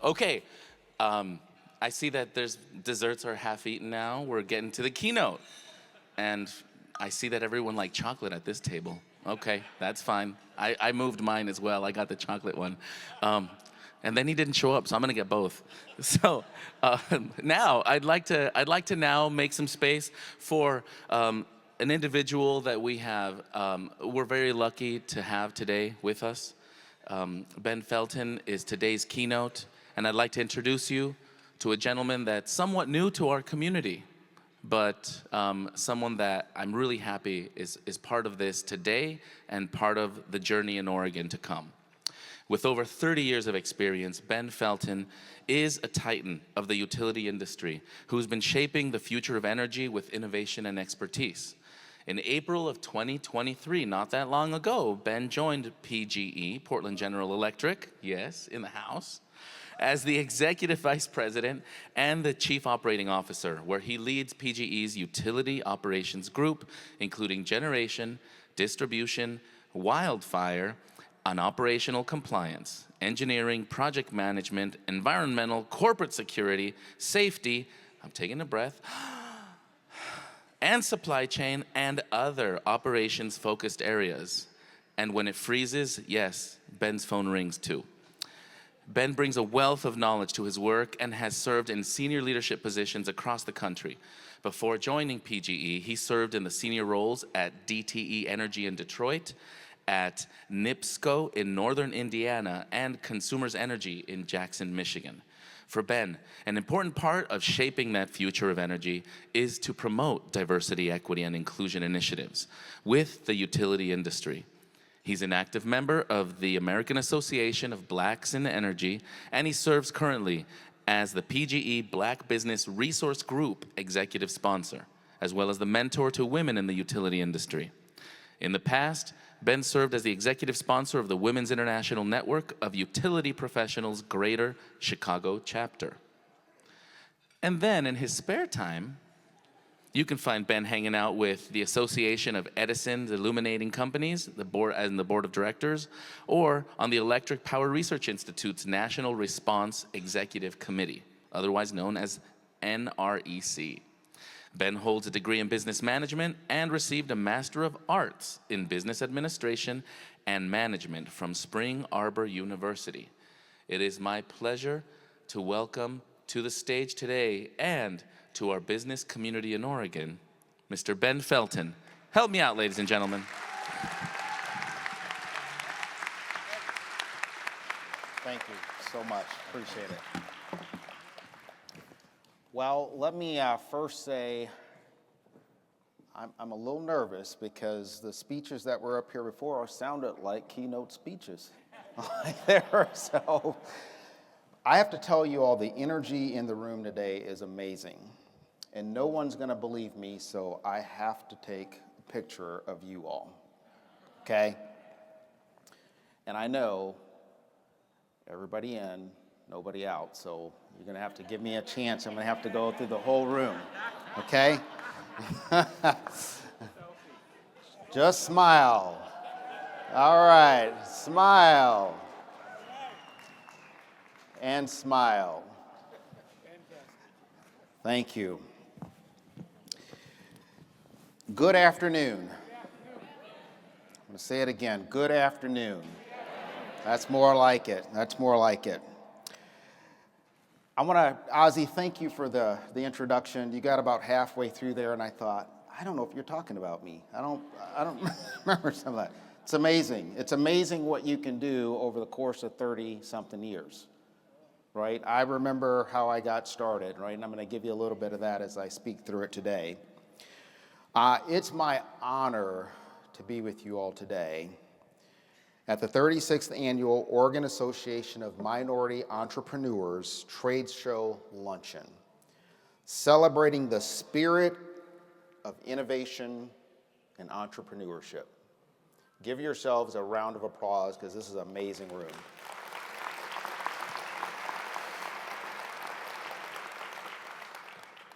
Okay, I see that there's desserts are half eaten now. We're getting to the keynote. And I see that everyone liked chocolate at this table. Okay, that's fine. I moved mine as well. I got the chocolate one. And then he didn't show up, so I'm gonna get both. So now I'd like to now make some space for an individual that we have. We're very lucky to have today with us. Ben Felton is today's keynote, and I'd like to introduce you to a gentleman that's somewhat new to our community, but someone that I'm really happy is part of this today and part of the journey in Oregon to come. With over 30 years of experience, Ben Felton is a titan of the utility industry who's been shaping the future of energy with innovation and expertise. In April of 2023, not that long ago, Ben joined PGE, Portland General Electric, yes, in the house, as the Executive Vice President and the Chief Operating Officer, where he leads PGE's utility operations group, including generation, distribution, wildfire, and operational compliance, engineering, project management, environmental, corporate security, safety, I'm taking a breath, and supply chain and other operations-focused areas. And when it freezes, yes, Ben's phone rings too. Ben brings a wealth of knowledge to his work and has served in senior leadership positions across the country. Before joining PGE, he served in the senior roles at DTE Energy in Detroit, at NIPSCO in Northern Indiana, and Consumers Energy in Jackson, Michigan. For Ben, an important part of shaping that future of energy is to promote diversity, equity, and inclusion initiatives with the utility industry. He's an active member of the American Association of Blacks in Energy, and he serves currently as the PGE Black Business Resource Group executive sponsor, as well as the mentor to women in the utility industry. In the past, Ben served as the executive sponsor of the Women's International Network of Utility Professionals Greater Chicago chapter. And then in his spare time, you can find Ben hanging out with the Association of Edison's Illuminating Companies, the board of directors, or on the Electric Power Research Institute's National Response Executive Committee, otherwise known as NREC. Ben holds a degree in business management and received a Master of Arts in Business Administration and Management from Spring Arbor University. It is my pleasure to welcome to the stage today and to our business community in Oregon, Mr. Ben Felton. Help me out, ladies and gentlemen. Thank you so much. Appreciate it. Well, let me first say I'm a little nervous because the speeches that were up here before sounded like keynote speeches. So I have to tell you all, the energy in the room today is amazing. And no one's going to believe me, so I have to take a picture of you all. Okay? And I know everybody in, nobody out, so you're going to have to give me a chance. I'm going to have to go through the whole room. Okay? Just smile. All right. Smile. And smile. Thank you. Good afternoon. I'm going to say it again. Good afternoon. That's more like it. That's more like it. I want to, Ozzy, thank you for the introduction. You got about halfway through there, and I thought, I don't know if you're talking about me. I don't remember some of that. It's amazing. It's amazing what you can do over the course of 30-something years, right? I remember how I got started, right? And I'm going to give you a little bit of that as I speak through it today. It's my honor to be with you all today at the 36th Annual Oregon Association of Minority Entrepreneurs Trade Show Luncheon, celebrating the spirit of innovation and entrepreneurship. Give yourselves a round of applause because this is an amazing room.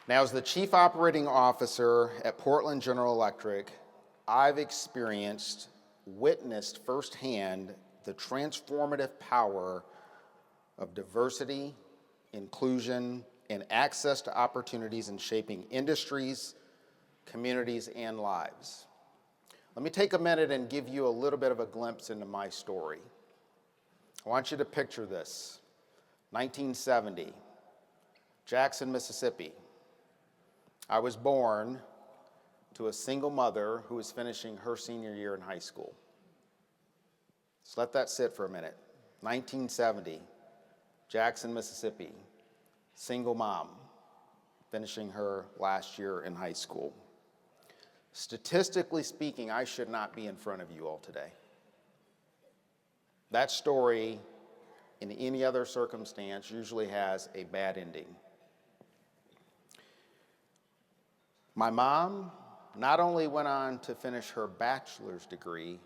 Now, as the Chief Operating Officer at Portland General Electric, I've witnessed firsthand the transformative power of diversity, inclusion, and access to opportunities in shaping industries, communities, and lives. Let me take a minute and give you a little bit of a glimpse into my story. I want you to picture this. 1970, Jackson, Mississippi. I was born to a single mother who was finishing her senior year in high school. Just let that sit for a minute. 1970, Jackson, Mississippi, single mom, finishing her last year in high school. Statistically speaking, I should not be in front of you all today. That story, in any other circumstance, usually has a bad ending. My mom not only went on to finish her bachelor's degree,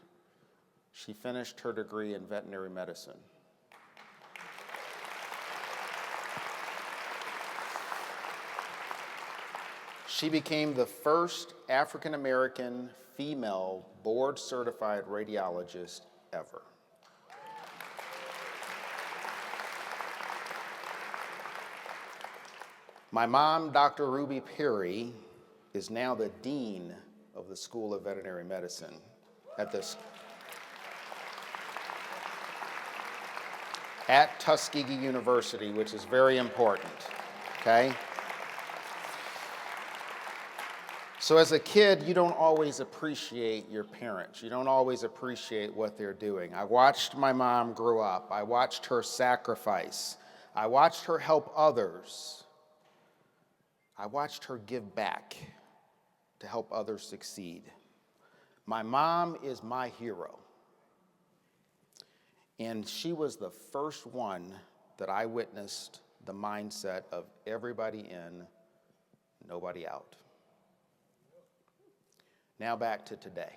she finished her degree in veterinary medicine. She became the first African-American female board-certified radiologist ever. My mom, Dr. Ruby Perry, is now the dean of the School of Veterinary Medicine at Tuskegee University, which is very important, okay? So as a kid, you don't always appreciate your parents. You don't always appreciate what they're doing. I watched my mom grow up. I watched her sacrifice. I watched her help others. I watched her give back to help others succeed. My mom is my hero. And she was the first one that I witnessed the mindset of everybody in, nobody out. Now back to today.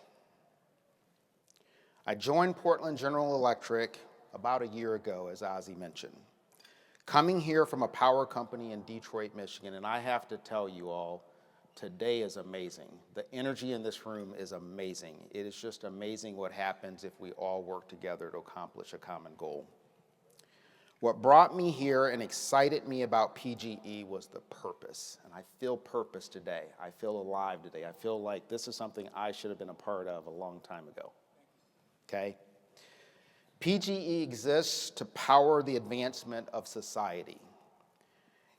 I joined Portland General Electric about a year ago, as Ozzie mentioned. Coming here from a power company in Detroit, Michigan, and I have to tell you all, today is amazing. The energy in this room is amazing. It is just amazing what happens if we all work together to accomplish a common goal. What brought me here and excited me about PGE was the purpose, and I feel purpose today. I feel alive today. I feel like this is something I should have been a part of a long time ago, okay? PGE exists to power the advancement of society,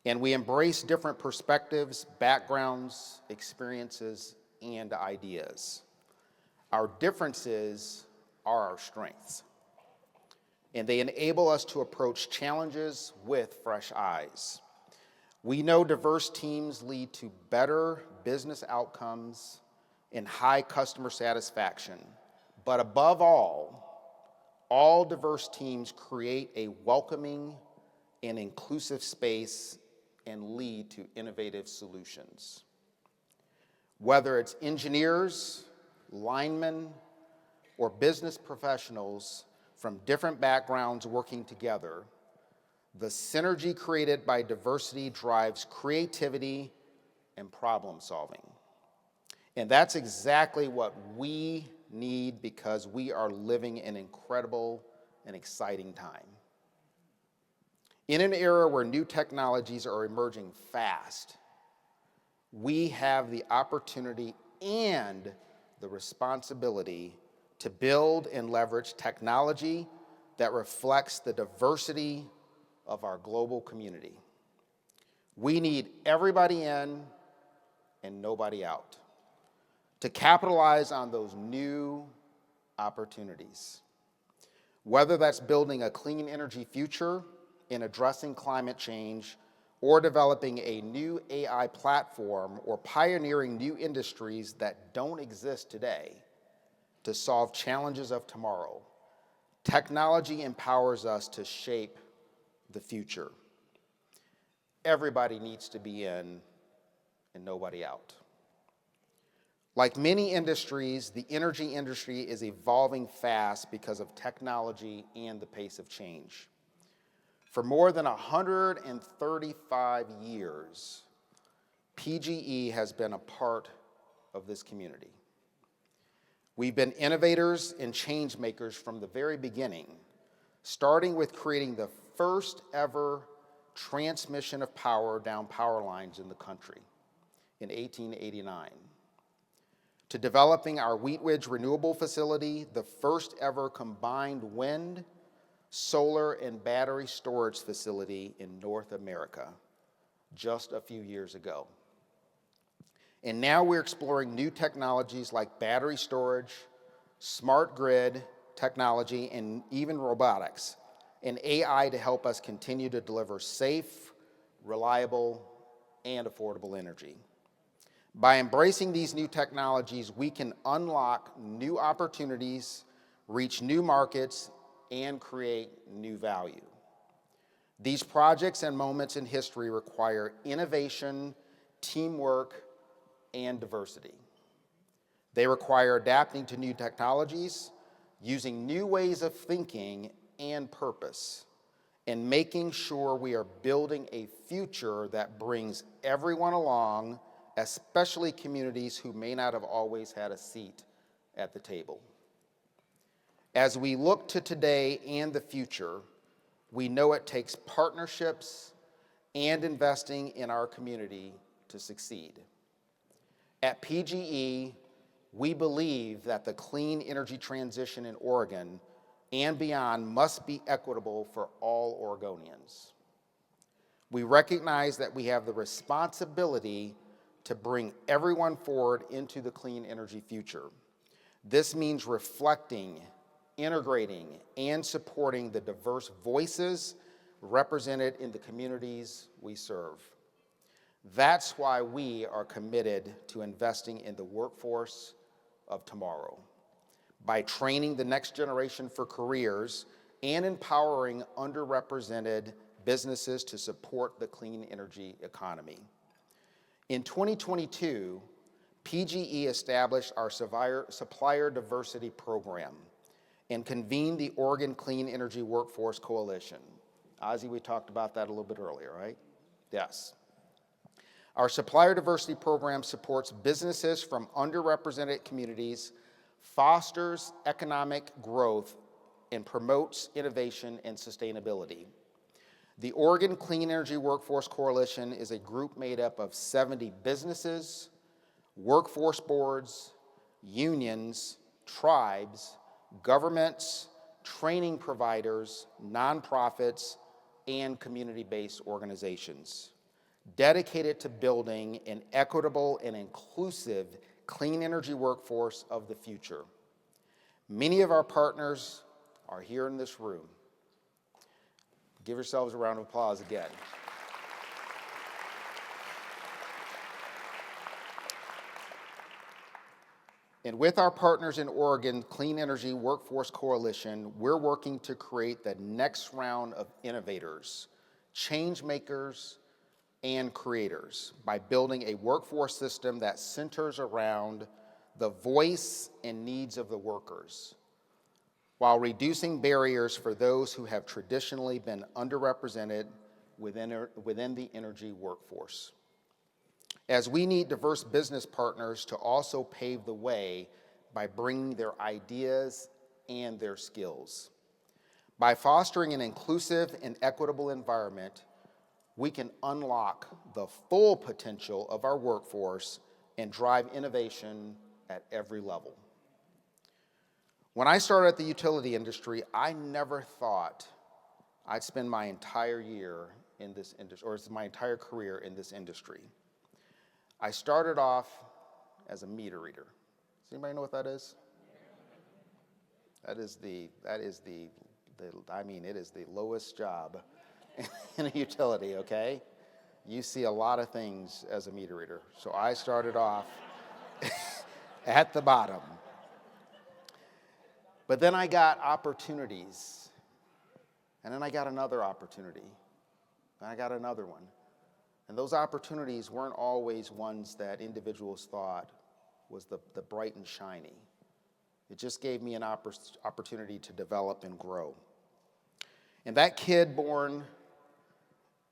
and we embrace different perspectives, backgrounds, experiences, and ideas. Our differences are our strengths, and they enable us to approach challenges with fresh eyes. We know diverse teams lead to better business outcomes and high customer satisfaction, but above all diverse teams create a welcoming and inclusive space and lead to innovative solutions. Whether it's engineers, linemen, or business professionals from different backgrounds working together, the synergy created by diversity drives creativity and problem solving. And that's exactly what we need because we are living an incredible and exciting time. In an era where new technologies are emerging fast, we have the opportunity and the responsibility to build and leverage technology that reflects the diversity of our global community. We need everybody in and nobody out to capitalize on those new opportunities. Whether that's building a clean energy future in addressing climate change, or developing a new AI platform, or pioneering new industries that don't exist today to solve challenges of tomorrow, technology empowers us to shape the future. Everybody needs to be in and nobody out. Like many industries, the energy industry is evolving fast because of technology and the pace of change. For more than 135 years, PGE has been a part of this community. We've been innovators and change makers from the very beginning, starting with creating the first ever transmission of power down power lines in the country in 1889, to developing our Wheat Ridge Renewable Facility, the first ever combined wind, solar, and battery storage facility in North America just a few years ago. And now we're exploring new technologies like battery storage, smart grid technology, and even robotics, and AI to help us continue to deliver safe, reliable, and affordable energy. By embracing these new technologies, we can unlock new opportunities, reach new markets, and create new value. These projects and moments in history require innovation, teamwork, and diversity. They require adapting to new technologies, using new ways of thinking and purpose, and making sure we are building a future that brings everyone along, especially communities who may not have always had a seat at the table. As we look to today and the future, we know it takes partnerships and investing in our community to succeed. At PGE, we believe that the clean energy transition in Oregon and beyond must be equitable for all Oregonians. We recognize that we have the responsibility to bring everyone forward into the clean energy future. This means reflecting, integrating, and supporting the diverse voices represented in the communities we serve. That's why we are committed to investing in the workforce of tomorrow, by training the next generation for careers and empowering underrepresented businesses to support the clean energy economy. In 2022, PGE established our Supplier Diversity Program and convened the Oregon Clean Energy Workforce Coalition. Ozzy, we talked about that a little bit earlier, right? Yes. Our Supplier Diversity Program supports businesses from underrepresented communities, fosters economic growth, and promotes innovation and sustainability. The Oregon Clean Energy Workforce Coalition is a group made up of 70 businesses, workforce boards, unions, tribes, governments, training providers, nonprofits, and community-based organizations dedicated to building an equitable and inclusive clean energy workforce of the future. Many of our partners are here in this room. Give yourselves a round of applause again. And with our partners in Oregon Clean Energy Workforce Coalition, we're working to create the next round of innovators, change makers, and creators by building a workforce system that centers around the voice and needs of the workers, while reducing barriers for those who have traditionally been underrepresented within the energy workforce. As we need diverse business partners to also pave the way by bringing their ideas and their skills. By fostering an inclusive and equitable environment, we can unlock the full potential of our workforce and drive innovation at every level. When I started at the utility industry, I never thought I'd spend my entire year in this industry, or my entire career in this industry. I started off as a meter reader. Does anybody know what that is? It is the lowest job in a utility, okay? You see a lot of things as a meter reader. So I started off at the bottom. But then I got opportunities. And then I got another opportunity. And I got another one. And those opportunities weren't always ones that individuals thought was the bright and shiny. It just gave me an opportunity to develop and grow. And that kid born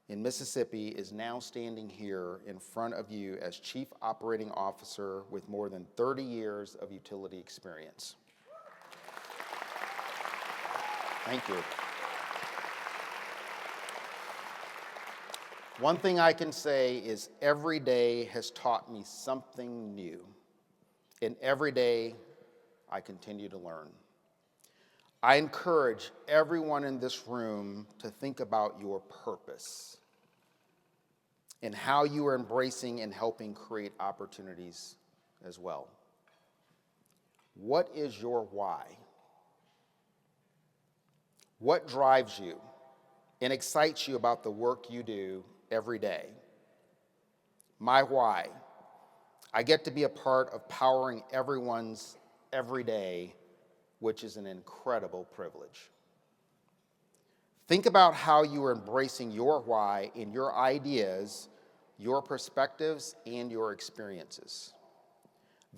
in Mississippi is now standing here in front of you as Chief Operating Officer with more than 30 years of utility experience. Thank you. One thing I can say is every day has taught me something new, and every day I continue to learn. I encourage everyone in this room to think about your purpose and how you are embracing and helping create opportunities as well. What is your why? What drives you and excites you about the work you do every day? My why: I get to be a part of powering everyone's every day, which is an incredible privilege. Think about how you are embracing your why in your ideas, your perspectives, and your experiences.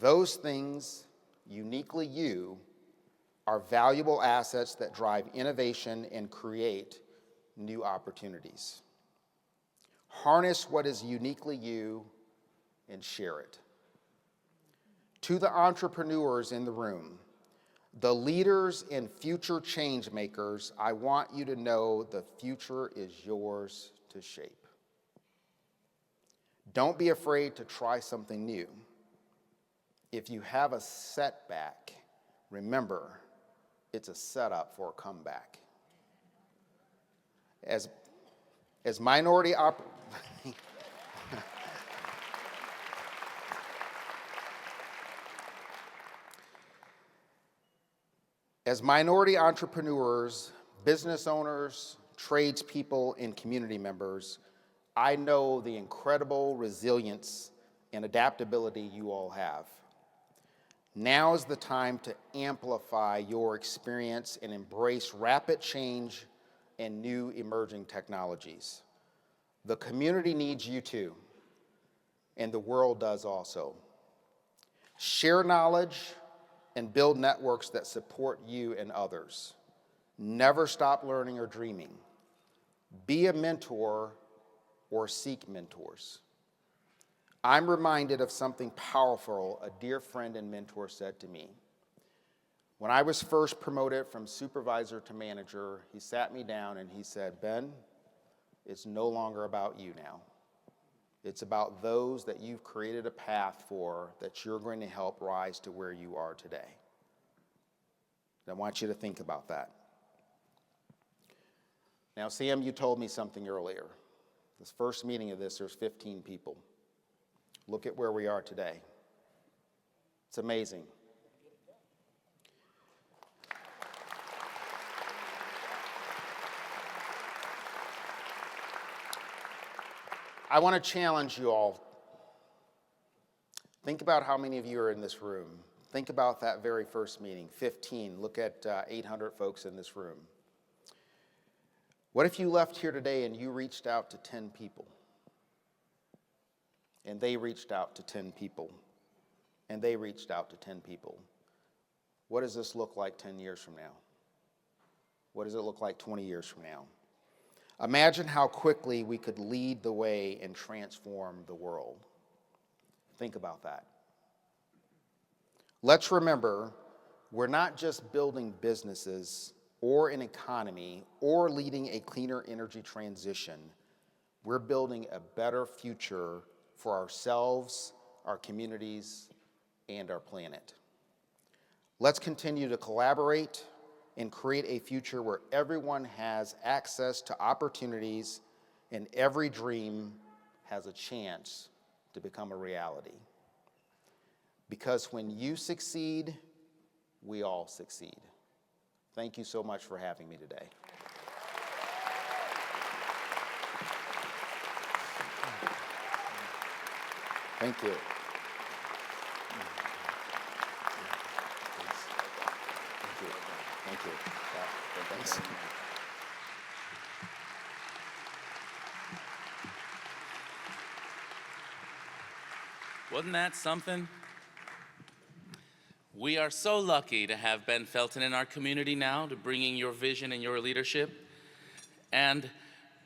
Those things, uniquely you, are valuable assets that drive innovation and create new opportunities. Harness what is uniquely you and share it. To the entrepreneurs in the room, the leaders and future change makers, I want you to know the future is yours to shape. Don't be afraid to try something new. If you have a setback, remember, it's a setup for a comeback. As minority As minority entrepreneurs, business owners, tradespeople, and community members, I know the incredible resilience and adaptability you all have. Now is the time to amplify your experience and embrace rapid change and new emerging technologies. The community needs you too, and the world does also. Share knowledge and build networks that support you and others. Never stop learning or dreaming. Be a mentor or seek mentors. I'm reminded of something powerful a dear friend and mentor said to me. When I was first promoted from supervisor to manager, he sat me down and he said, "Ben, it's no longer about you now. It's about those that you've created a path for that you're going to help rise to where you are today." And I want you to think about that. Now, Sam, you told me something earlier. This first meeting of this, there's 15 people. Look at where we are today. It's amazing. I want to challenge you all. Think about how many of you are in this room. Think about that very first meeting, 15. Look at 800 folks in this room. What if you left here today and you reached out to 10 people? And they reached out to 10 people. And they reached out to 10 people. What does this look like 10 years from now? What does it look like 20 years from now? Imagine how quickly we could lead the way and transform the world. Think about that. Let's remember, we're not just building businesses or an economy or leading a cleaner energy transition. We're building a better future for ourselves, our communities, and our planet. Let's continue to collaborate and create a future where everyone has access to opportunities and every dream has a chance to become a reality. Because when you succeed, we all succeed. Thank you so much for having me today. Thank you. Thank you. Thanks. Wasn't that something? We are so lucky to have Ben Felton in our community now, to bringing your vision and your leadership. And,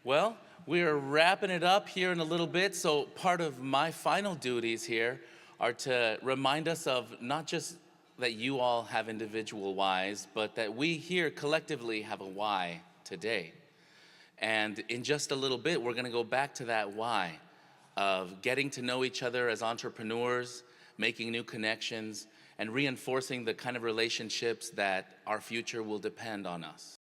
well, we are wrapping it up here in a little bit, so part of my final duties here are to remind us of not just that you all have individual whys, but that we here collectively have a why today. And in just a little bit, we're gonna go back to that why of getting to know each other as entrepreneurs, making new connections, and reinforcing the kind of relationships that our future will depend on us.